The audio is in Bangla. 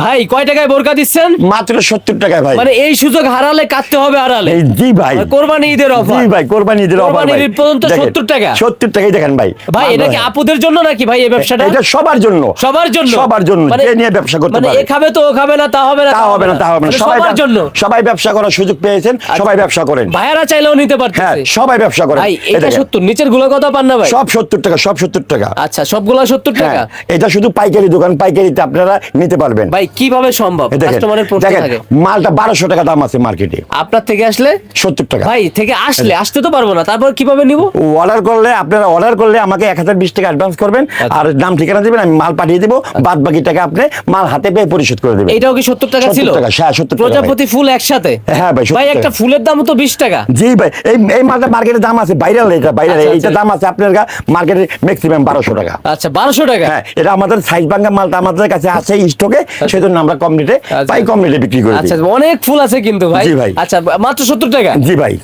ভাই কয় টাকায় বোরকা দিচ্ছেন? মাত্র 70 টাকায় ভাই। মানে এই সুযোগ হারালে কাটতে হবে আড়ালে। জি ভাই, কোরবানি ঈদের অফার। জি ভাই, কোরবানি ঈদের অফার। কোরবানি ঈদ পর্যন্ত 70 টাকা। 70 টাকাই দেখেন ভাই। ভাই এটা কি আপুদের জন্য নাকি ভাই এই ব্যবসাটা? এটা সবার জন্য, সবার জন্য, সবার জন্য। মানে যে নিয়ে ব্যবসা করতে মানে পারে। এ খাবে তো ও খাবে না, তা হবে না, তা হবে না, তা হবে না। মানে সবার জন্য। সবাই ব্যবসা করার সুযোগ পেয়েছেন, সবাই ব্যবসা করেন। ভাইয়ারা চাইলেও নিতে হ্যাঁ, পারতেছে। সবাই ব্যবসা করেন। ভাই এই এটা দেখেন, 70, নিচের গুলো কত পান না ভাই? সব 70 টাকা, সব 70 টাকা। আচ্ছা, সবগুলা 70 টাকা। হ্যাঁ, এটা শুধু পাইকারি দোকান, পাইকারিতে আপনারা নিতে পারবেন। ভাই কিভাবে সম্ভব? দেখেন, কাস্টমারের প্রশ্ন দেখেন, থাকে। মালটা 1200 টাকা দাম আছে মার্কেটে, আপনার থেকে আসলে 70 টাকা। ভাই থেকে আসতে তো পারবো না, তারপর কিভাবে নিব? অর্ডার করলে, আপনারা অর্ডার করলে আমাকে 1020 টাকা অ্যাডভান্স করবেন, আর নাম ঠিকানা দিবেন, আমি মাল পাঠিয়ে দিব। বাদ বাকি টাকা আপনি মাল হাতে পেয়ে পরিশোধ করে দেবেন। এটাও কি 70 টাকা 70 ছিল? টাকা, হ্যাঁ, 70 টাকা। প্রজাপতি ফুল একসাথে? হ্যাঁ ভাই, 70 ভাই টাকা। একটা ফুলের দাম তো 20 টাকা। জি ভাই, এই মালটা মার্কেটে দাম আছে, ভাইরাল, এটা ভাইরাল। আচ্ছা, এইটা আচ্ছা। দাম আছে আপনার মার্কেটে ম্যাক্সিমাম 1200 টাকা। আচ্ছা, 1200 টাকা। হ্যাঁ, এটা আমাদের সাইজ ভাঙা মালটা আমাদের কাছে আছে স্টকে, সেজন্য আমরা কম রেটে পাই, কম রেটে বিক্রি করে দিই। আচ্ছা, অনেক ফুল আছে কিন্তু ভাই। জি ভাই। আচ্ছা, মাত্র 70 টাকা। জি ভাই।